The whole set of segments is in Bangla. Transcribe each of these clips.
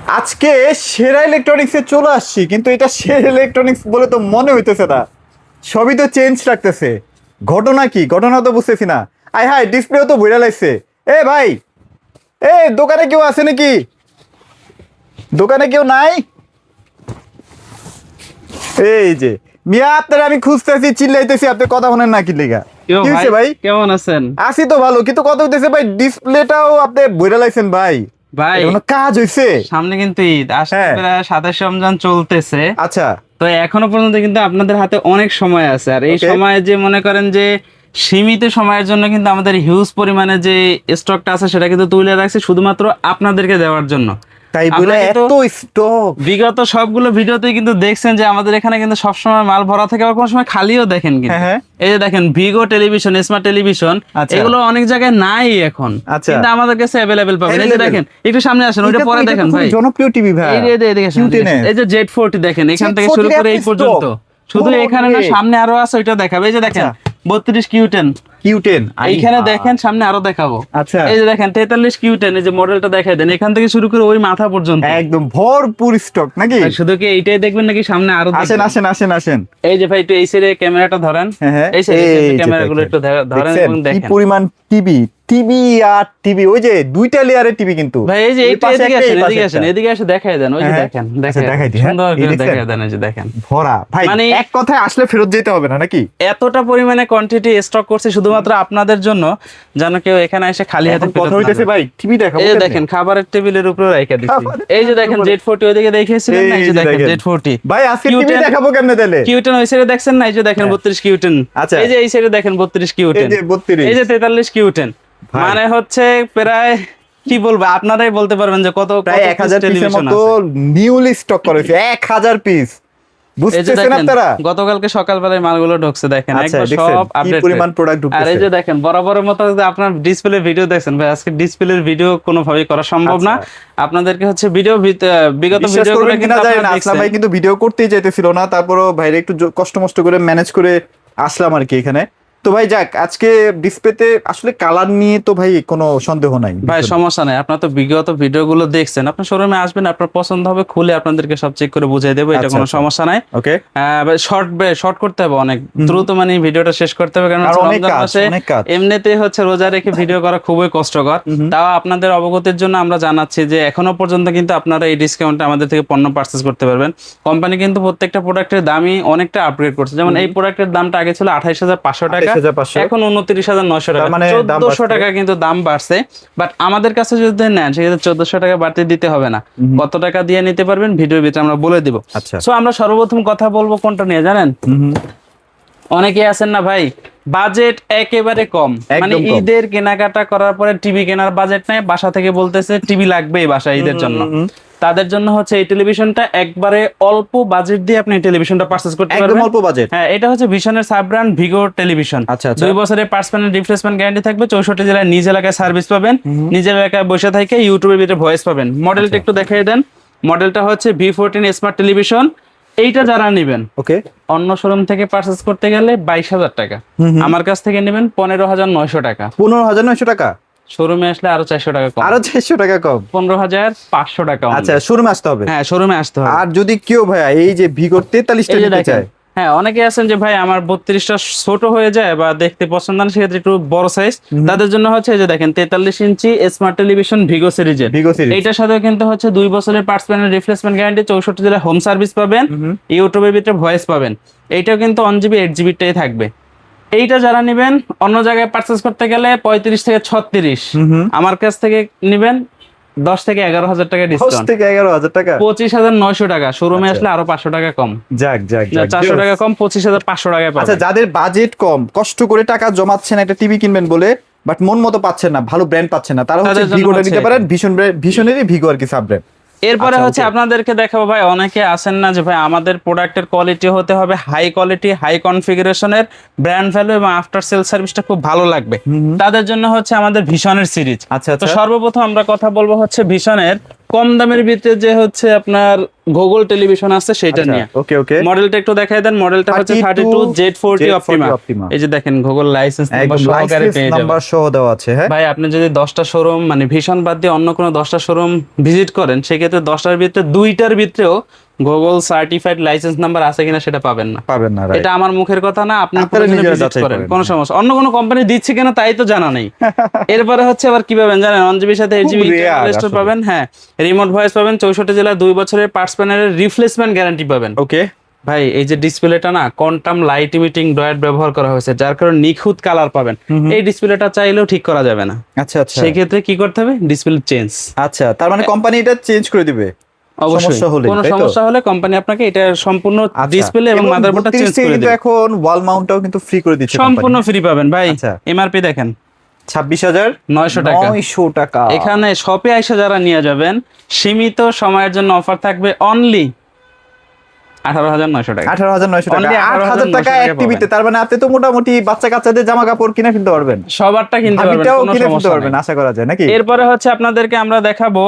আজকে সেরা ইলেকট্রনিক্সে চলে আসছি, কিন্তু এটা সেরা ইলেকট্রনিক্স বলে তো মনে হইতেছে না। সবই তো চেঞ্জ লাগতেছে। ঘটনা কি? ঘটনা তো বুঝতেছি না। আয় হায়, ডিসপ্লেও তো বইরা লাগছে। এ ভাই, এ দোকানে কেউ আছে নাকি? দোকানে কেউ নাই? এই যে মিয়া, আপনারা আমি খুঁজতেছি, চিল্লাইতেছি, আপনি কথা শোনেন না কি লেগা? কি হয়েছে ভাই? কেমন আছেন? আছি তো ভালো, কিন্তু কথা হইতেছে ভাই, ডিসপ্লেটাও আপনি বইরা লাইছেন ভাই। ভাই এটা কোনো কাজ হইছে? সামনে কিন্তু ঈদ আসতে হ্যাঁ। প্রায় 27 রমজান চলতেছে। আচ্ছা। তো এখনো পর্যন্ত কিন্তু আপনাদের হাতে অনেক সময় আছে, আর এই Okay. সময়ে যে মনে করেন যে সীমিত সময়ের জন্য কিন্তু আমাদের হিউজ পরিমাণে যে স্টকটা আছে সেটা কিন্তু তুলে রাখছি শুধুমাত্র আপনাদেরকে দেওয়ার জন্য। তাই বলে আমরা কিন্তু এত স্টক? বিগত সবগুলো ভিডিওতেই কিন্তু দেখছেন যে আমাদের এখানে কিন্তু সবসময় মাল ভরা থাকে, আবার কোনো সময় খালিও দেখেন কিন্তু। হ্যাঁ, হ্যাঁ। এই যে দেখেন ভিগো টেলিভিশন, স্মার্ট টেলিভিশন, আচ্ছা। এগুলো অনেক জায়গায় নাই এখন, আচ্ছা। কিন্তু আমাদের কাছে অ্যাভেলেবেল পাবেন। এই যে Available। দেখেন, একটু সামনে আসেন, ওইটা পরে দেখেন ভাই। জনপ্রিয় টিভি ভাই। এদিকে আসেন, এদিকে আসেন। এই যে Z40 দেখেন, এখান থেকে শুরু করে এই পর্যন্ত। শুধু এখানে না, সামনে আরো আছে, ওইটা দেখাবে। এই যে দেখেন 32 Q10, Q10 এইখানে দেখেন, সামনে আরো দেখাবো। আচ্ছা। এই যে দেখেন 43 Q10, এই যে মডেলটা দেখাই দেন, এখান থেকে শুরু করে ওই মাথা পর্যন্ত একদম ভরপুর স্টক নাকি? আর শুধু কি এইটাই দেখবেন নাকি সামনে আরো আসেন দেখবেন? আসেন আসেন আসেন। এই যে ভাই একটু এই সাইডে ক্যামেরাটা ধরেন, হ্যাঁ, হ্যাঁ। এই সাইডে এই যে ক্যামেরাগুলো দেখেন। একটু ধরেন দেখছেন এবং কি দেখেন। পরিমাণ টিভি, টিভি আর টিভি, ওই যে দুইটা লেয়ারের টিভি কিন্তু ভাই এই যে ওই এইটা পাশে এদিকে একটা, এই আসেন, পাশে এদিকে আসেন, একটা। এদিকে এসে দেখাই দেন। ওই যে হ্যাঁ, দেখেন, আচ্ছা, দেখেন দেখাই দিই, হ্যাঁ। সুন্দর এই করে দেখছেন? দেখাই দেন, এই যে দেখেন। ভরা ভাই, মানে এক কথায় আসলে ফেরত যেতে হবে না নাকি? এতটা পরিমাণে কোয়ান্টিটি স্টক করছে শুধুমাত্র আপনাদের জন্য, যেন কেউ এখানে এসে খালি হাতে এখন ফেরত কথা না হইতেছে যায়। ভাই, টিভি দেখাবো এই যে কেমনে? দেখেন খাবারের টেবিলের উপরে রেখে দিচ্ছি। খাবারের এই যে দেখেন টেবিলের Z40 ওইদিকে দেখিয়েছিলেন না, এই যে দেখেন Z40। ভাই আজকে টিভি দেখাবো কেমনে তাহলে? Q10 ওই সাইডে দেখছেন না, এই যে দেখেন 32 Q10। আচ্ছা। এই যে এই সাইডে দেখেন 32 Q10। এই যে 32। এই যে 43 Q10। ভাই। মানে হচ্ছে প্রায় কি বলবো, আপনারাই বলতে পারবেন যে কত প্রায় 1000 পিসের মতো নিউলি স্টক করেছে। 1000 পিস, এই যে বুঝতেছেন দেখেন আপনারা? গতকালকে সকালবেলায় মালগুলো ঢুকছে, দেখেন আচ্ছা, একবার দেখছেন সব কি আপডেট। পরিমাণ প্রোডাক্ট আর এই ঢুকতেছে? যে দেখেন বরাবরের মতো যে আপনার ডিসপ্লে ভিডিও দেখছেন ভাই, আজকে ডিসপ্লের ভিডিও কোনোভাবেই করা সম্ভব না। আপনাদেরকে হচ্ছে ভিডিও বিগত বিশ্বাস ভিডিওগুলো করবেন কিন্তু কিনা জানি না, আপনারা আসলাম ভাই দেখছেন। কিন্তু ভিডিও করতেই চাইতেছিল না, তারপরও ভাইরে একটু কষ্ট মষ্ট করে ম্যানেজ করে আসলাম আর কি এখানে। তো ভাই যাক, আজকে ডিসপ্লেতে আসলে কালার নিয়ে তো ভাই কোনো সন্দেহ নাই ভাই সমস্যা নাই, আপনার তো বিগত ভিডিওগুলো দেখছেন, আপনার শোরুমে আসবেন, আপনার পছন্দ হবে, খুলে আপনাদেরকে সব চেক করে বুঝিয়ে দেবো, এটা আচ্ছা, কোনো আচ্ছা। সমস্যা নাই। ওকে। শর্ট করতে হবে অনেক দ্রুত, মানে ভিডিওটা শেষ করতে হবে, কারণ আর হচ্ছে অনেক রমজান কাজ, মাসে অনেক কাজ। এমনিতে হচ্ছে রোজা রেখে ভিডিও করা খুবই কষ্টকর। তাও আপনাদের অবগতির জন্য আমরা জানাচ্ছি যে এখনো পর্যন্ত কিন্তু আপনারা এই ডিসকাউন্টে আমাদের থেকে পণ্য পারচেজ করতে পারবেন। কোম্পানি কিন্তু প্রত্যেকটা প্রোডাক্টের দামই অনেকটা আপগ্রেড করছে। যেমন এই প্রোডাক্টের দামটা আগে ছিল 28,500 টাকা, 28,500 এখন 29,900 টাকা, মানে দাম 1400 বাড়ছে। টাকা কিন্তু দাম বাড়ছে। বাট আমাদের কাছে যদি নেন সেক্ষেত্রে 1400 টাকা বাড়তি দিতে হবে না। কত টাকা দিয়ে নিতে পারবেন ভিডিওর ভিতরে আমরা বলে দিব। আচ্ছা। সো আমরা সর্বপ্রথম কথা বলবো কোনটা নিয়ে জানেন? অনেকে আছেন না ভাই, বাজেট একেবারে কম, মানে একদম কম। ঈদের কেনাকাটা করার পরে টিভি কেনার বাজেট নাই, বাসা থেকে বলতেছে টিভি লাগবেই বাসায় ঈদের জন্য। তাদের জন্য হচ্ছে এই টেলিভিশনটা একবারে অল্প বাজেট দিয়ে আপনি এই টেলিভিশনটা পারচেজ করতে পারবেন। একদম অল্প বাজেট। হ্যাঁ, এটা হচ্ছে ভিশনের সাব ব্র্যান্ড ভিগো টেলিভিশন। আচ্ছা, আচ্ছা। 2 বছরের পার্টস প্যানেল রিপ্লেসমেন্ট গ্যারান্টি থাকবে, 64 জেলায় নিজ এলাকায় সার্ভিস পাবেন, নিজের এলাকায় বসে থেকে ইউটিউবের ভিতরে ভয়েস পাবেন। মডেলটা একটু দেখিয়ে দেন। মডেলটা হচ্ছে V14 স্মার্ট টেলিভিশন। এইটা যারা নেবেন ওকে। অন্য শোরুম থেকে পারচেজ করতে গেলে 22,000 টাকা, আমার কাছ থেকে নেবেন 15,900 টাকা। 15,900 টাকা? শোরুমে আসলে আরো 400 টাকা কম, আরো 400 টাকা কম? 15,500 টাকা। আচ্ছা, শোরুমে আসতে হবে? হ্যাঁ, শোরুমে আসতে হবে। আর যদি কেউ ভাইয়া এই যে ভিগো 43টা এই যে নিতে দেখেন, চায়? হ্যাঁ অনেকে আছেন যে ভাই আমার 32টা ছোট হয়ে যায় বা দেখতে পছন্দ না, সেক্ষেত্রে একটু বড় সাইজ, তাদের জন্য হচ্ছে এই যে দেখেন 43 ইঞ্চি স্মার্ট টেলিভিশন ভিগো সিরিজের। ভিগো সিরিজ। এইটার সাথে কিন্তু হচ্ছে 2 বছরের পার্টস প্যানেল রিপ্লেসমেন্ট গ্যারান্টি, 64 জেলায় হোম সার্ভিস পাবেন, ইউটিউবের ভিতরে ভয়েস পাবেন। এইটাও কিন্তু 1GB 8GB টাই থাকবে। এইটা যারা নেবেন অন্য জায়গায় পারচেজ করতে গেলে 35 থেকে 36, আমার কাছ থেকে নেবেন 10 থেকে 11,000 টাকা 10 ডিসকাউন্ট, থেকে 11,000 টাকা? 25,900 টাকা। শোরুমে আচ্ছা। আসলে আরো 500 টাকা কম, যাক যাক যাক, 400 টাকা কম, 25,500 টাকায় পাবেন। আচ্ছা, যাদের বাজেট কম, কষ্ট করে টাকা জমাচ্ছেন একটা টিভি কিনবেন বলে, বাট মন মতো পাচ্ছেন না, ভালো ব্র্যান্ড পাচ্ছেন না, তারা হচ্ছে তাদের জন্য ভিগোটা হচ্ছে নিতে এটা। পারেন। ভিশনেরই ভিগো আর কি সাব ব্র্যান্ড। এরপরে আচ্ছা, হচ্ছে okay. আপনাদেরকে দেখাবো ভাই, অনেকে আসেন না যে ভাই আমাদের প্রোডাক্টের কোয়ালিটি হতে হবে হাই কোয়ালিটি, হাই কনফিগারেশনের, ব্র্যান্ড ভ্যালু এবং আফটার সেল সার্ভিসটা খুব ভালো লাগবে, তাদের জন্য হচ্ছে আমাদের ভিশনের সিরিজ। আচ্ছা, তো আচ্ছা। সর্বপ্রথম আমরা কথা বলবো হচ্ছে ভিশনের কম দামের ভিতরে যে হচ্ছে আপনার গুগল টেলিভিশন আছে সেটা নিয়ে। ওকে ওকে, মডেলটা একটু দেখাই দেন। মডেলটা হচ্ছে 32Z40 অপটিমা। এই যে দেখেন গুগল লাইসেন্স নাম্বার সহকারে পেয়ে যাবেন, নাম্বার সহ দেওয়া আছে। হ্যাঁ ভাই আপনি যদি 10টা শোরুম মানে ভীষণ বাদ দিয়ে অন্য কোনো 10টা শোরুম ভিজিট করেন, সেক্ষেত্রে 10টার ভিতরে 2টার ভিতরেও গুগল সার্টিফাইড লাইসেন্স নাম্বার আছে কিনা সেটা পাবেন না। right? এটা আমার মুখের কথা না, আপনি আপনারা নিজেরা ভিজিট যাচাই করেন, করেন। কোনো সমস্যা। অন্য কোনো কোম্পানি দিচ্ছে কিনা তাই তো জানা নেই। এরপরে হচ্ছে আবার কি পাবেন জানেন, 1GB সাথে 8GB rare ইন্টারনাল স্টোর আসলে। পাবেন, হ্যাঁ রিমোট ভয়েস পাবেন, 64 জেলায় 2 বছরের পার্টস প্যানেলের রিপ্লেসমেন্ট গ্যারান্টি পাবেন। ওকে ভাই এই যে ডিসপ্লেটা না কোয়ান্টাম লাইট ইমিটিং ডয়েট ব্যবহার করা হয়েছে, যার কারণে নিখুঁত কালার পাবেন। এই ডিসপ্লেটা চাইলেও ঠিক করা যাবে না। আচ্ছা আচ্ছা, সেই ক্ষেত্রে কি করতে হবে, ডিসপ্লে চেঞ্জ। আচ্ছা তার মানে কোম্পানি এটা চেঞ্জ করে দিবে অবশ্যই সমস্যা হলে, কোনো তাই তো? সমস্যা হলে কোম্পানি আপনাকে এটা সম্পূর্ণ আচ্ছা, ডিসপ্লে এবং মাদারবোর্ডটা 32 চেঞ্জ থেকে করে কিন্তু দেবে। এখন ওয়াল মাউন্টটাও কিন্তু ফ্রি করে দিচ্ছে সম্পূর্ণ ফ্রি পাবেন ভাই। আচ্ছা। এমআরপি দেখেন 26,900 টাকা। 900 টাকা। এখানে শপে আইসা যারা নিয়ে যাবেন, সীমিত সময়ের জন্য অফার থাকবে অনলি 18,900 টাকা। 18,900 টাকা, Only 8,000 টাকা 18,900 এক টিভিতে। তার মানে আপনি তো মোটামুটি বাচ্চা কাচ্চাদের জামা কাপড় কিনে ফেলতে পারবেন, সবারটা কিনতে পারবেন, ভাবিটাও কোনো কিনে ফেলতে সমস্যা পারবেন নেই। আশা করা যায় নাকি? এরপরে হচ্ছে আপনাদেরকে আমরা দেখাবো,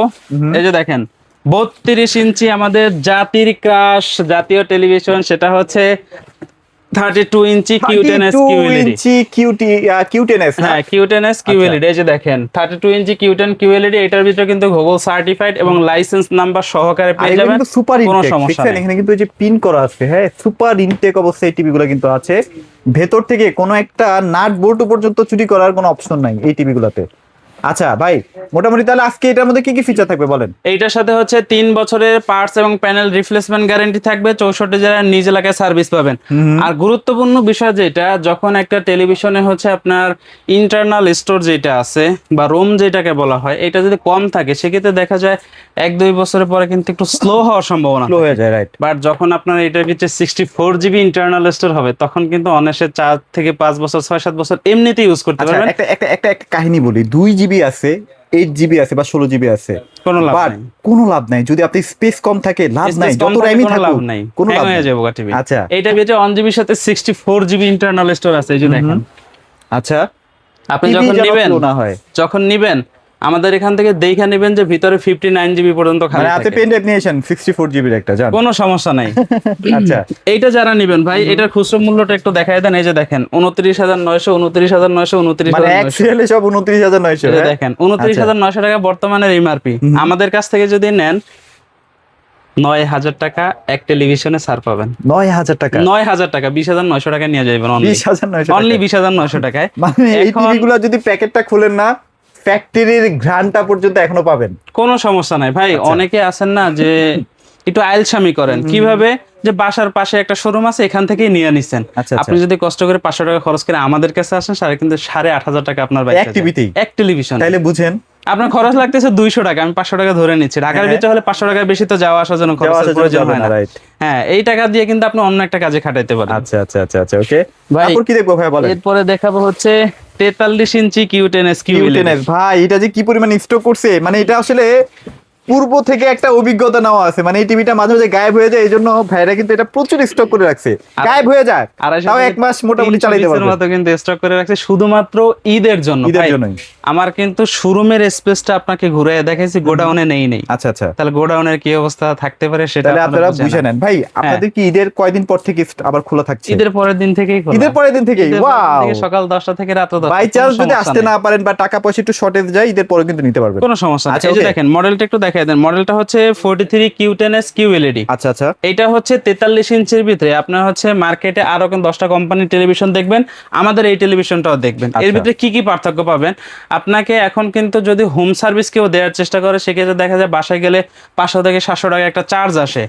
এই যে দেখেন 32 ইঞ্চি আমাদের জাতির ক্রাশ জাতীয় টেলিভিশন, সেটা হচ্ছে 32 ইঞ্চি Q10S 32 QLED। ইঞ্চি Q10S না? হ্যাঁ Q10S QLED, এই যে দেখেন 32 ইঞ্চি Q10 QLED। এটার ভিতরে কিন্তু গুগল সার্টিফাইড এবং লাইসেন্স নাম্বার সহকারে আর পেয়ে এগুলো যাবেন, কিন্তু সুপার কোনো ইনটেক, সমস্যা দেখছেন নেই। এখানে কিন্তু এই যে পিন করা আছে, হ্যাঁ সুপার ইনটেক অবস্থায় টিভি গুলো কিন্তু আছে। ভেতর থেকে কোনো একটা নাট বোল্ট পর্যন্ত চুরি করার কোনো অপশন নাই এই টিভি গুলাতে। আচ্ছা ভাই, মোটামুটি তাহলে আজকে এটার মধ্যে কি কি ফিচার থাকবে বলেন? এইটার সাথে হচ্ছে 3 বছরের পার্টস এবং প্যানেল রিপ্লেসমেন্ট গ্যারান্টি থাকবে, 64 জেলার নিজ এলাকায় সার্ভিস পাবেন। আর গুরুত্বপূর্ণ বিষয় যেটা, যখন একটা টেলিভিশনে হচ্ছে আপনার ইন্টারনাল স্টোর যেটা আছে বা রোম যেটাকে বলা হয়, এটা যদি কম থাকে সেক্ষেত্রে দেখা যায় 1-2 বছরের পরে কিন্তু একটু স্লো হওয়ার সম্ভাবনা স্লো হয়ে যায়, রাইট? বাট যখন আপনার এটার ভিতরে 64GB ইন্টারনাল স্টোর হবে, তখন কিন্তু অনায়াসে 4 থেকে 5 বছর 6-7 বছর এমনিতেই ইউজ করতে আচ্ছা পারবেন। একটা কাহিনী বলি, 2GB আছে, 8GB আছে বা 16GB আছে, কোনো লাভ But নাই। কোনো লাভ নাই যদি আপনি স্পেস কম থাকে, লাভ নাই Space কম যত থাকলে র্যামই কোনো থাকুক, লাভ নাই, কোনো হ্যাং লাভ হয়ে নাই। যাবে টিভি। আচ্ছা এইটার ভিতরে 1GB সাথে 64GB ইন্টারনাল স্টোর আছে, এই যে দেখেন। আচ্ছা, আপনি TV যখন যেন নিবেন, slow না হয়। যখন নিবেন আমাদের এখান থেকে দেখে নেবেন যে ভিতরে 59GB পর্যন্ত খালি মানে আপনি থাকে, পেন ড্রাইভ নিয়ে আসেন 64GB এর একটা, জান? কোনো সমস্যা নাই। আচ্ছা এইটা যারা নিবেন ভাই, এটার খুচরো মূল্যটা একটু দেখায় দেন। এই যে দেখেন 29,900, 29,900, মানে 29,900। এক সিরিয়ালে সব 29,900, এই যে হ্যাঁ? দেখেন 29,900 টাকা বর্তমানের এমআরপি। আমাদের কাছ থেকে যদি নেন 9,000 টাকা এক টেলিভিশনে ছাড় পাবেন। 9,000 টাকা, 9,000 টাকা, 20,900 টাকা নিয়ে যাবেন অনলি 20,900 অনলি টাকা। 20,900 টাকায়। মানে এই এখন টিভি গুলো যদি প্যাকেটটা খুলেন না, ফ্যাক্টরির ঘ্রাণটা পর্যন্ত এখনো পাবেন। কোনো সমস্যা নাই ভাই। অনেকে আছেন না যে একটু আইলসামি করেন, কিভাবে যে বাসার পাশে একটা শোরুম আছে এখান থেকেই নিয়ে নিছেন। আচ্ছা, আপনি যদি কষ্ট করে 500 টাকা খরচ করে আমাদের কাছে আসেন, সাড়ে কিন্তু 8,500 টাকা আপনার বাইক এক টিভিতেই? এক টেলিভিশন। তাইলে বুঝেন আপনার খরচ লাগতেছে 200 টাকা, আমি 500 টাকা ধরে নিচ্ছি। ঢাকার হ্যাঁ। ভিতরে হলে 500 টাকার বেশি তো যাওয়া আসার জন্য যাওয়া খরচের আসার জন্য প্রয়োজন যাবে হয় না, না। right? হ্যাঁ, এই টাকা দিয়ে কিন্তু আপনি অন্য একটা কাজে খাটাইতে পারেন। আচ্ছা আচ্ছা আচ্ছা আচ্ছা, ওকে। ভাই, তারপর কি দেখবো ভাই বলেন? এরপরে দেখাবো হচ্ছে 43 ইঞ্চি Q10S Q10S ভাই, এটা যে কি পরিমাণ স্টক করছে, মানে এটা আসলে পূর্ব থেকে একটা অভিজ্ঞতা নেওয়া আছে। মানে এই টিভিটা মাঝে মাঝে গায়েব হয়ে যায়, এই জন্য ভাইরা কিন্তু এটা প্রচুর স্টক করে রাখছে। গায়েব হয়ে যায়, তাও এক মাস মোটামুটি চালাইতে পারবে। মতো কিন্তু স্টক করে রাখছে শুধুমাত্র ঈদের জন্য। ঈদের ভাই, জন্যই। আমার কিন্তু শোরুমের স্পেসটা আপনাকে ঘুরে দেখাইছি, গোডাউনে নেই। আচ্ছা আচ্ছা, তাহলে গোডাউনের কি অবস্থা থাকতে পারে সেটা তাহলে আপনারা বুঝে বুঝে নেন। নেন। ভাই আপনাদের কি ঈদের কয়দিন পর থেকে আবার খোলা থাকছে? ঈদের পরের দিন থেকেই খোলা। ঈদের পরের দিন থেকেই? ঈদের পরের দিন ওয়াও! থেকে সকাল 10টা থেকে রাত 10টা। বাই চান্স যদি আসতে না পারেন বা টাকা পয়সা একটু শর্টেজ যায়, ঈদের পরে কিন্তু নিতে পারবেন, কোনো সমস্যা নেই। আচ্ছা, এই যে okay। দেখেন মডেলটা একটু দেখাই দেন। মডেলটা হচ্ছে 43 Q10S QLED। আচ্ছা আচ্ছা, এটা হচ্ছে 43 ইঞ্চির ভিতরে। আপনার হচ্ছে মার্কেটে আরো কিন্তু 10টা কোম্পানির টেলিভিশন দেখবেন, আমাদের এই টেলিভিশনটাও দেখবেন। এর আচ্ছা। ভিতরে কি কি পার্থক্য পাবেন? আপনাকে এখন কিন্তু যদি হোম সার্ভিস কেউ দেওয়ার চেষ্টা করে, সেক্ষেত্রে দেখা যায় বাসায় গেলে 500 থেকে 700 টাকা একটা চার্জ আসে,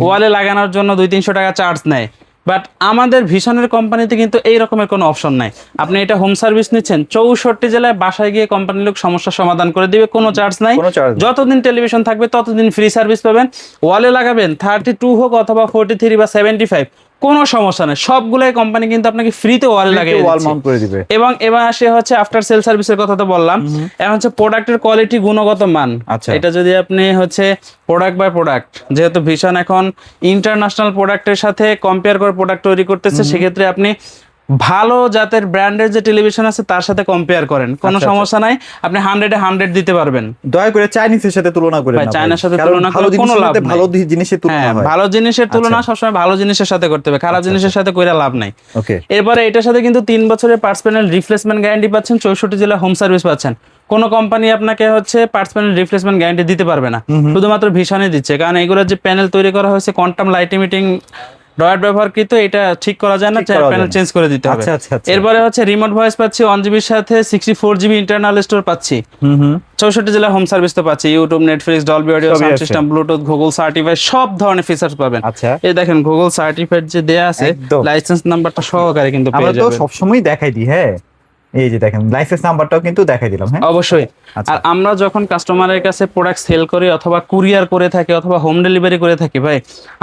ওয়ালে লাগানোর জন্য 200-300 টাকা চার্জ নেয়। বাট আমাদের ভিশনের কোম্পানিতে কিন্তু এই রকমের কোনো অপশন নাই। আপনি এটা হোম সার্ভিস নিচ্ছেন, 64 জেলায় বাসায় গিয়ে কোম্পানির লোক সমস্যার সমাধান করে দিবে, কোনো চার্জ নাই। কোনো charge নাই। যতদিন টেলিভিশন থাকবে ততদিন ফ্রি সার্ভিস পাবেন। ওয়ালে লাগাবেন 32 হোক অথবা 43 বা 75, কোনো সমস্যা নেই। সবগুলাই কোম্পানি কিন্তু আপনাকে ফ্রিতে ওয়ালে লাগিয়ে ওয়াল দিচ্ছে। মাউন্ট করে দিবে। এবং এবার আসে হচ্ছে আফটার সেল সার্ভিসের কথা তো বললাম, এখন হচ্ছে প্রোডাক্টের কোয়ালিটি, গুণগত মান। আচ্ছা। এটা যদি আপনি হচ্ছে প্রোডাক্ট বাই প্রোডাক্ট, যেহেতু ভীষণ এখন ইন্টারন্যাশনাল প্রোডাক্টের সাথে কম্পেয়ার করে প্রোডাক্ট তৈরি করতেছে, সেক্ষেত্রে আপনি ভালো জাতের ব্র্যান্ডের যে টেলিভিশন আছে তার সাথে কম্পেয়ার করেন, কোনো আচ্ছা, সমস্যা নাই, আপনি 100-এ 100 দিতে পারবেন। দয়া করে চাইনিজের সাথে তুলনা করেন ভাই না চায়নার সাথে কারণ তুলনা ভালো করে কোনো জিনিসের লাভ সাথে নাই। ভালো জিনিসের তুলনা হ্যাঁ, হয়। ভালো জিনিসের তুলনা সবসময় ভালো জিনিসের সাথে করতে হবে, খারাপ জিনিসের সাথে কইরা লাভ নাই। ওকে, এরপরে এটার সাথে কিন্তু 3 বছরের পার্টস প্যানেল রিপ্লেসমেন্ট গ্যারান্টি পাচ্ছেন, 64 জেলা হোম সার্ভিস পাচ্ছেন। কোনো কোম্পানি আপনাকে হচ্ছে পার্টস প্যানেল রিপ্লেসমেন্ট গ্যারান্টি দিতে পারবে না, শুধুমাত্র ভীষণই দিচ্ছে, কারণ এগুলোর যে প্যানেল তৈরি করা হয়েছে কোয়ান্টাম লাইট ইমিটিং ডয়ার ব্যবহারকৃত, এটা ঠিক করা যায় না, ঠিক করা প্যানেল যায় না। চেঞ্জ করে দিতে হবে। আচ্ছা, আচ্ছা, আচ্ছা। এরপরে হচ্ছে রিমোট ভয়েস পাচ্ছি 1 জিবির সাথে, 64 জিবি ইন্টারনাল স্টোর পাচ্ছি, 64 জেলা হোম সার্ভিস তো পাচ্ছি, ইউটিউব, নেটফ্লিক্স, ডলবি অডিও, সবই সাউন্ড আছে। সিস্টেম, ব্লুটুথ, গুগল সার্টিফাইড, সব ধরনের ফিচার্স পাবেন। আচ্ছা, এই দেখেন গুগল সার্টিফাইড যে দেয়া আছে, একদম। লাইসেন্স নাম্বারটা সহকারে কিন্তু আমরা পেয়ে তো যাবেন। সবসময় দেখাই দিই। হ্যাঁ, এই যে দেখেন লাইসেন্স নাম্বারটাও কিন্তু দেখাই দিলাম। হ্যাঁ, অবশ্যই। আচ্ছা। আর আমরা যখন কাস্টমারের কাছে প্রোডাক্ট সেল করি অথবা কুরিয়ার করে থাকি অথবা হোম ডেলিভারি করে থাকি ভাই,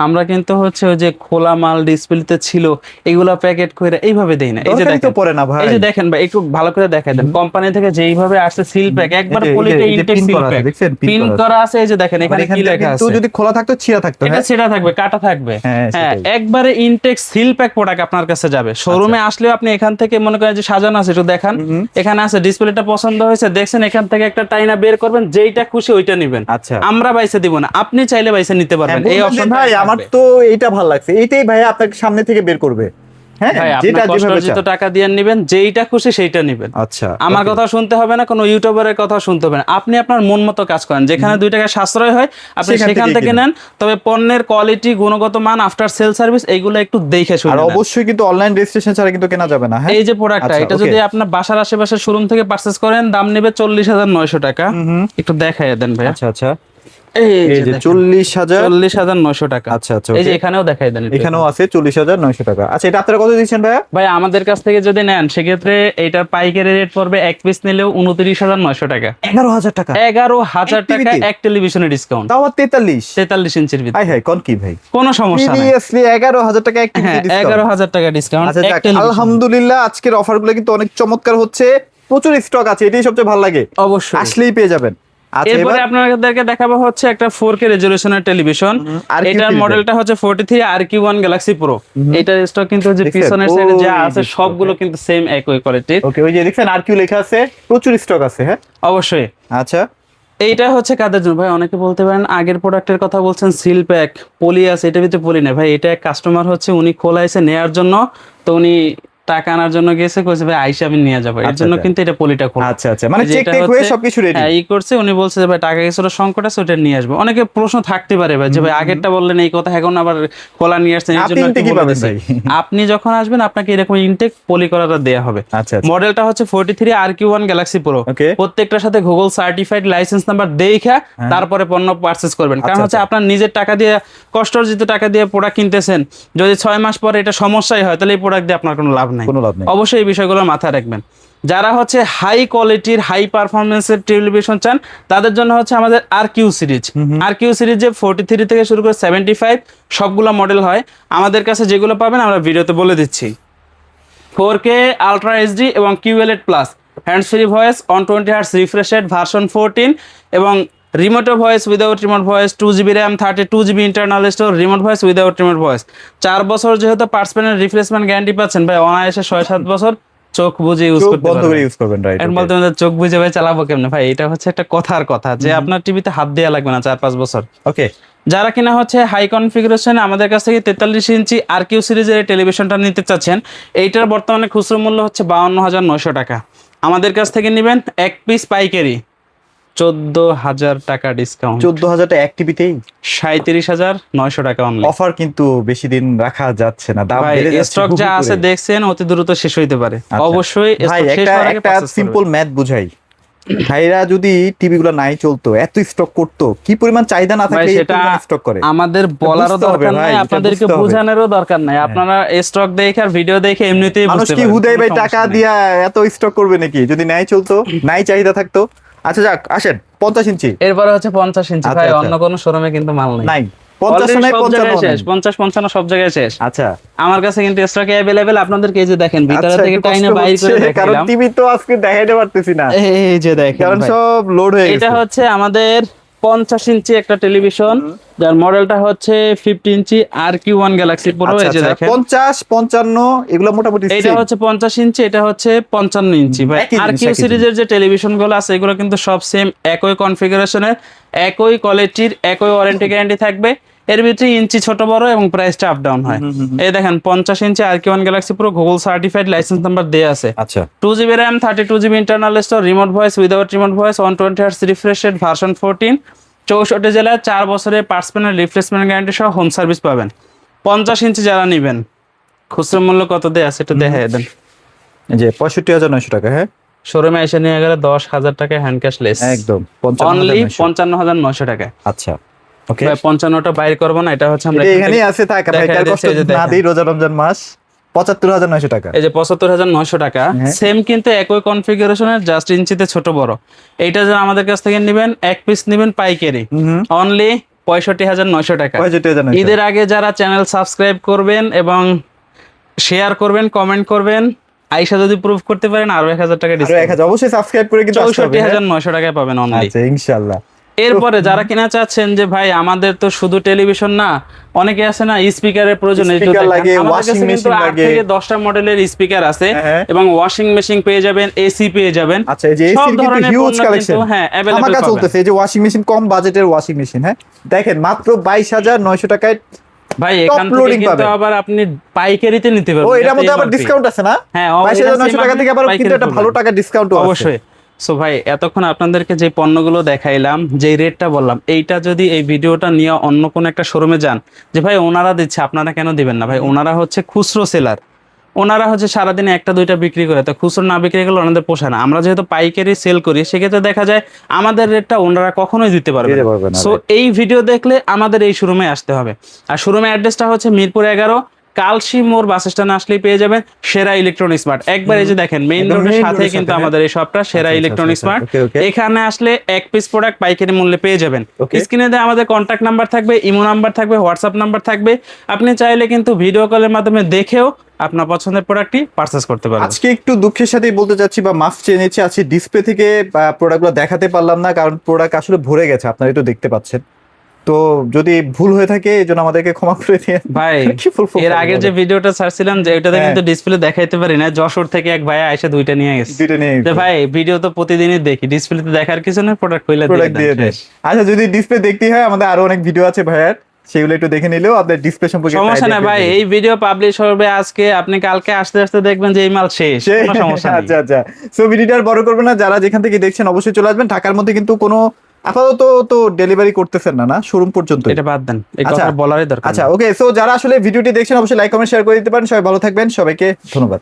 আমরা কিন্তু হচ্ছে ওই যে খোলা মাল ডিসপ্লেতে ছিল এগুলা প্যাকেট করে এইভাবে দেই না। এই যে দরকারই তো দেখেন, পড়ে না ভাই। এই যে দেখেন ভাই, একটু ভালো করে দেখাই দেন, কোম্পানি থেকে যেইভাবে আসছে সিল প্যাক, একবার এই যে- পলিতে এই যে ইনটেক pin সিল করা আছে, প্যাক দেখছেন? pin পিন করা আছে। করা আছে। এই যে দেখেন এখানে কি লেখা কিন্তু আছে, যদি খোলা থাকতো ছিঁড়া থাকতো। এটা হ্যাঁ, সেটা থাকবে, কাটা থাকবে। হ্যাঁ, হ্যাঁ, সেটাই। একবারে ইনটেক সিল প্যাক প্রোডাক্ট আপনার কাছে যাবে। শোরুমে আসলেও আপনি এখান থেকে মনে করেন যে সাজানো আছে, একটু দেখান, এখানে আছে ডিসপ্লেটা পছন্দ হয়েছে, দেখছেন, এখান থেকে একটা টাইনা বের করবেন, যেইটা খুশি ওইটা নেবেন। আচ্ছা। আমরা বাইসে দিব না, আপনি চাইলে বাইসে নিতে হ্যাঁ, পারবেন, এই বলবেন যে, অপশন ভাই আমার তো এইটা ভালো লাগছে, এইটাই ভাই আপনাকে সামনে থেকে বের করবে। হ্যাঁ, ভাই যেটা আপনি যেভাবে কষ্টার্জিত চান। টাকা দিয়ে নেবেন, যেইটা খুশি সেইটা নেবেন। আচ্ছা, আমার okay। কথা শুনতে হবে না, কোনো ইউটিউবারের কথা শুনতে হবে না, আপনি আপনার মন মতো কাজ করেন, যেখানে 2 টাকা সাশ্রয় হয় আপনি সেখান সেখান থেকেই থেকে কিনুন। নেন। তবে পণ্যের কোয়ালিটি, গুণগত মান, আফটার সেল সার্ভিস এইগুলো একটু দেখে আর শুনে নেন। অবশ্যই কিন্তু অনলাইন রেজিস্ট্রেশন ছাড়া কিন্তু কেনা যাবে না। হ্যাঁ, এই যে প্রোডাক্টটা, আচ্ছা, এটা okay। যদি আপনার বাসার আশেপাশে শোরুম থেকে পারচেজ করেন, দাম নেবে 40,900 টাকা। একটু দেখাই দেন ভাই। আচ্ছা, আচ্ছা। এই এই যে দেখেন, 40,000। 40,900 টাকা। আচ্ছা, আচ্ছা, এই যে okay। এখানেও দেখাই দেন একটু। এখানেও আছে 40,900 টাকা। আচ্ছা, এটা আপনারা কত দিচ্ছেন ভাইয়া? ভাই আমাদের কাছ থেকে যদি নেন সেক্ষেত্রে এইটার পাইকারি রেট পড়বে এক পিস নিলেও 29,900 টাকা। 11,000 টাকা। 11,000 টাকা টিভিতে? এক টেলিভিশনের ডিসকাউন্ট, তাও আবার 43। 43 ইঞ্চির ভিতরে। হাই হাই, কোন কি ভাই? কোনো সমস্যা নাই। সিরিয়াসলি 11,000 টাকা একটি হ্যাঁ, 11,000 টাকা ডিসকাউন্ট আচ্ছা, এক যাক, টেলিভিশন। আলহামদুলিল্লাহ আজকের অফারগুলো কিন্তু অনেক চমৎকার হচ্ছে, প্রচুর স্টক আছে, এটাই সবচেয়ে ভালো লাগে। অবশ্যই। আসলেই পেয়ে যাবেন। আচ্ছা, এরপরে এবার আপনাদেরকে দেখাবো হচ্ছে একটা 4K রেজোলিউশনের টেলিভিশন। RQ এটার series মডেলটা হচ্ছে 43 RQ1 Galaxy Pro। এটার স্টক কিন্তু যে দেখছেন? পিছনের সাইডে যা ওই আছে যে সবগুলো কিন্তু সেম একই কোয়ালিটির। ওকে, ওই যে দেখছেন আরকিউ লেখা আছে, প্রচুর স্টক আছে। হ্যাঁ, অবশ্যই। আচ্ছা। এইটা হচ্ছে কাদের জন্য ভাই? অনেকে বলতে পারেন আগের প্রোডাক্টের কথা বলছেন, সিল প্যাক, পলি আছে, এটার ভিতরে পলি না ভাই। এটা এক কাস্টমার হচ্ছে উনি খোলাইছে নেয়ার জন্য, তো উনি টাকা আনার জন্য গেছে, কইছে ভাই আইসা আমি নিয়ে যাবো, এর আচ্ছা, জন্য আচ্ছা। কিন্তু এটা পলিটা খোলা। আচ্ছা, আচ্ছা, মানে যেটা চেক টেক হয়ে হচ্ছে- সবকিছু রেডি। হ্যাঁ, করছে, উনি বলছে যে ভাই টাকা কিছুটা সংকট আছে, ওটা নিয়ে আসবো। অনেকে প্রশ্ন থাকতে পারে ভাই যে ভাই আগেরটা বললেন এই কথা, এখন আবার খোলা নিয়ে আসছেন, এর আপনি জন্য intake একটু ই বলে পাবেন দিছি। ভাই। আপনি যখন আসবেন আপনাকে এরকম ইনটেক পলি করাটা দেয়া হবে। আচ্ছা, আচ্ছা। মডেলটা হচ্ছে 43 RQ1 Galaxy Pro। Okay। প্রত্যেকটার সাথে গুগল সার্টিফাইড লাইসেন্স নাম্বার দেখা তারপরে পণ্য পারচেজ করবেন। কারণ আচ্ছা, হচ্ছে আপনার নিজের টাকা দিয়ে, কষ্ট অর্জিত টাকা দিয়ে প্রোডাক্ট কিনতেছেন, যদি 6 মাস পরে এটা সমস্যাই হয় তাহলে এই প্রোডাক্ট দিয়ে আপনার কোনো লাভ নাই। কোনো লাভ নেই। অবশ্যই এই বিষয়গুলো মাথায় রাখবেন। যারা হচ্ছে হাই কোয়ালিটির, হাই পারফরমেন্সের টেলিভিশন চান, তাদের জন্য হচ্ছে আমাদের RQ সিরিজ। RQ সিরিজে 43 থেকে শুরু করে 75 সবগুলো মডেল হয়। আমাদের কাছে যেগুলো পাবেন আমরা ভিডিওতে বলে দিচ্ছি। 4K আলট্রা এইচডি এবং QLED plus, hands free voice, 120 hertz refresh rate, version 14 এবং remote voice without remote voice, 2GB RAM, 32GB internal store, remote voice without remote voice. 4 বছর যেহেতু পার্টস প্যানেল রিপ্লেসমেন্ট গ্যারান্টি পাচ্ছেন ভাই, অনায়াসে 6-7 বছর চোখ বুঝে ইউজ চোখ করতে বন্ধ করে পারবেন। ইউজ করবেন, রাইট? এখন বলতে আমাদের চোখ বুঝে ভাই চালাবো কেমনে ভাই? এটা হচ্ছে একটা কথার কথা যে আপনার টিভিতে হাত দেওয়া লাগবে না 4-5 বছর। ওকে। যারা কিনা হচ্ছে হাই কনফিগারেশন আমাদের কাছ থেকে 43 ইঞ্চি RQ সিরিজের এই টেলিভিশনটা নিতে চাচ্ছেন, এইটার বর্তমানে খুচরো মূল্য হচ্ছে 52,900 টাকা। আমাদের কাছ থেকে নেবেন এক পিস পাইকারি 14,000 টাকা ডিসকাউন্ট, 14,000 টাকা এক টিভিতেই 37,900 টাকা অনলি। অফার কিন্তু বেশি দিন রাখা যাচ্ছে না, দাম ভাই বেড়ে যাচ্ছে স্টক হুহু যা করে। আছে দেখছেন অতি দ্রুত শেষ হইতে পারে। আচ্ছা। অবশ্যই ভাই stock শেষ একটা হওয়ার আগে একটা purchase সিম্পল করবেন। ম্যাথ বুঝাই, ভাইরা যদি টিভি গুলো নাই চলতো, এত স্টক করতো, কি পরিমাণ চাহিদা না ভাই থাকলে এই সেটা পরিমাণ স্টক করে? আমাদের বলারও বুঝতে হবে দরকার ভাই, নাই, এটা আপনাদেরকে বুঝতে হবে। বোঝানোরও দরকার নাই। আপনারা স্টক দেখে আর ভিডিও দেখে এমনিতেই মানুষ বুঝতে কি পারবেন, হুদাই কোনো ভাই সমস্যা টাকা নেই। দিয়া এত স্টক করবে নাকি? যদি নাই চলতো, নাই চাহিদা থাকতো। আচ্ছা, যাক, আসেন 50 ইঞ্চি। এরপরে হচ্ছে 50 ইঞ্চি। আচ্ছা, ভাই আচ্ছা। অন্য কোনো শোরুমে কিন্তু মাল নাই। নাই 50 Already নাই, সব 55 জায়গায় শেষ, নাই। 50-55 সব জায়গায় শেষ। আচ্ছা, আমার কাছে কিন্তু স্টকে अवेलेबल। আপনাদেরকে এই যে দেখেন ভিতরে আচ্ছা, থেকে একটু টাইনা কষ্ট বাইর করে হচ্ছে, কারণ দেখাইলাম। টিভি তো আজকে দেখাইতে পারতেছি না, এই যে দেখেন কারণ ভাই, সব লোড হয়ে এটা গেছে। হচ্ছে আমাদের 50 ইঞ্চি একটা টেলিভিশন, যার মডেলটা হচ্ছে 50 ইঞ্চি RQ1 গ্যালাক্সি প্রো। এই যে দেখেন 50 55 এগুলো মোটামুটি এটা হচ্ছে 50 ইঞ্চি, এটা হচ্ছে 55 ইঞ্চি। ভাই একই জিনিস, RQ একই সিরিজের যে টেলিভিশন গুলো আছে এগুলো কিন্তু সব সেম, একই কনফিগারেশনের, একই কোয়ালিটির, একই ওয়ারেন্টি গ্যারান্টি থাকবে। এর ভিতরে ইঞ্চি ছোট বড় এবং প্রাইসটা আপ ডাউন হয়। এই দেখেন 50 ইঞ্চি RQ1 Galaxy pro, Google certified, licence number দেয়া আছে। আচ্ছা 2GB RAM, 32GB internal store, remote voice, without remote voice, 120 Hz refresh rate, version 14, 64 জেলায় 4 বছরের পার্টস প্যানেল রিপ্লেসমেন্ট গ্যারান্টি সহ হোম সার্ভিস পাবেন। 50 ইঞ্চি যারা নেবেন খুচরা মূল্য কত দেয়া আছে একটু দেখাই দেন। এই যে 65,900 টাকা। হ্যাঁ শোরুমে এসে নিয়ে গেলে 10,000 টাকা হ্যান্ড ক্যাশ লেস, একদম অনলি 55,900। 55,900 টাকা। আচ্ছা ওকে, ভাই 55টা বাইর করবো না, এটা হচ্ছে আমরা এখানেই আছে থাক ভাই, দেখাই কার দিচ্ছি, কষ্ট এই যে না দেখেন। দেই, রোজা রমজান মাস 75,900 টাকা। এই যে 75,900 টাকা, হ্যাঁ। সেম কিন্তু একই কনফিগারেশনের, জাস্ট ইঞ্চিতে ছোট বড়। এইটা যারা আমাদের কাছ থেকে নেবেন, এক পিস নেবেন পাইকারি, অনলি 65,900 টাকা। 65,900 ঈদের আগে যারা চ্যানেল সাবস্ক্রাইব করবেন এবং শেয়ার করবেন, কমেন্ট করবেন, আইসা যদি প্রুফ করতে পারেন আরো 1,000 টাকা আরো ডিসকাউন্ট, 1000 অবশ্যই সাবস্ক্রাইব করে কিন্তু আসতে হবে। 64,900 টাকায় পাবেন অনলি। আচ্ছা ইনশাআল্লাহ। এরপরে যারা কিনা চাচ্ছেন যে ভাই আমাদের তো শুধু টেলিভিশন না, অনেকে আছে না স্পিকারের প্রয়োজন, এই যে Speaker দেখেন, লাগে, আমাদের washing কাছে কিন্তু machine 8 লাগে। থেকে 10টা মডেলের স্পিকার আছে হ্যাঁ। এবং ওয়াশিং মেশিন পেয়ে যাবেন, এসি পেয়ে যাবেন। আচ্ছা এই যে সব এসির কিন্তু ধরনের হিউজ পণ্য কালেকশন, কিন্তু, হ্যাঁ, available আমাকা পাবেন। চলতেছে। এই যে ওয়াশিং মেশিন, কম বাজেটের ওয়াশিং মেশিন, হ্যাঁ দেখেন মাত্র 22,900 টাকায়। ভাই Top এখান থেকে loading কিন্তু পাবেন। আবার আপনি পাইকারিতে নিতে ও পারবেন, এটার মধ্যে আবার MRP ডিসকাউন্ট আছে না? হ্যাঁ, 22,900 টাকা থেকে আবার কিন্তু একটা ভালো টাকা ডিসকাউন্ট আছে অবশ্যই। সো ভাই এতক্ষণ আপনাদেরকে যে পণ্যগুলো দেখাইলাম, যে রেটটা বললাম, এইটা যদি এই ভিডিওটা নিয়ে অন্য কোনো একটা শোরুমে যান, যে ভাই ওনারা দিচ্ছে আপনারা কেন দিবেন না? ভাই ওনারা হচ্ছে খুচরো সেলার, ওনারা হচ্ছে সারাদিনে একটা দুইটা বিক্রি করে, তো খুচরো না বিক্রি করলে ওনাদের পোষায় না। আমরা যেহেতু পাইকারি সেল করি, সেক্ষেত্রে দেখা যায় আমাদের রেটটা ওনারা কখনোই দিতে পারবে দিতে পারবে না। না, সো এই ভিডিও দেখলে আমাদের এই শোরুমে আসতে হবে। আর শোরুমের অ্যাড্রেসটা হচ্ছে মিরপুর 11, কালশি মোড় বাস স্ট্যান্ডে আসলেই পেয়ে যাবেন সেরা ইলেকট্রনিক্স মার্ট। একবার এই যে দেখেন মেইন একদম রোডের main সাথে road এর কিন্তু সাথে, আমাদের এই শপটা সেরা আচ্ছা, ইলেকট্রনিক্স আচ্ছা, মার্ট। okay, okay. এখানে আসলে এক পিস প্রোডাক্ট পাইকারি মূল্যে পেয়ে যাবেন। Okay. স্ক্রিনে দেওয়া আমাদের কন্ট্যাক্ট নাম্বার থাকবে, ইমো নাম্বার থাকবে, হোয়াটসঅ্যাপ নাম্বার থাকবে। আপনি চাইলে কিন্তু ভিডিও কলের মাধ্যমে দেখেও আপনার পছন্দের প্রোডাক্টটি পারচেজ করতে পারবেন। আজকে একটু দুঃখের সাথেই বলতে চাচ্ছি বা মাফ চেয়ে নিচ্ছি, আজকে ডিসপ্লে থেকে প্রোডাক্টগুলো দেখাতে পারলাম না, কারণ প্রোডাক্ট আসলে ভরে গেছে, আপনারা তো দেখতে পাচ্ছেন। তো যদি ভুল হয়ে থাকে এই জন্য আমাদেরকে ক্ষমা করে দিয়ে ভাই কি বলবো, এর আগে যে ভিডিওটা ছাড়ছিলাম, যে ওটাতে হ্যাঁ। কিন্তু ডিসপ্লে দেখাইতে পারি না, যশোর থেকে এক ভাই এসে দুইটা নিয়ে গেছে। দুইটা নিয়ে যে ভাই ভিডিও তো প্রতিদিনই দেখি, ডিসপ্লেতে দেখার কিছু না, প্রোডাক্ট কইলা প্রোডাক্ট দিয়ে দেয়। আচ্ছা যদি ডিসপ্লে দেখতে হয়, আমাদের আরো অনেক ভিডিও আছে ভাইয়ার, সেগুলো একটু দেখে নিলেও আপনার ডিসপ্লে সম্পর্কে একটা সমস্যা idea নাই ভাই, পেয়ে যাবেন। এই ভিডিও পাবলিশ হবে আজকে, আপনি কালকে আসতে আসতে দেখবেন যে এই মাল শেষ, কোনো সমস্যা নেই। আচ্ছা আচ্ছা, সো ভিডিওটা আর বড় করবে না, যারা যেখান থেকে দেখছেন অবশ্যই চলে আসবেন। ঢাকার মধ্যে কিন্তু কোনো আপাতত তো ডেলিভারি করতেছেন না, না শোরুম পর্যন্ত। এটা বাদ দেন, এই আচ্ছা, কথা বলারই দরকার আচ্ছা নেই। ওকে, সো যারা আসলে ভিডিওটি দেখছেন অবশ্যই লাইক কমেন্ট শেয়ার করে দিতে পারেন। সবাই ভালো থাকবেন, সবাইকে ধন্যবাদ।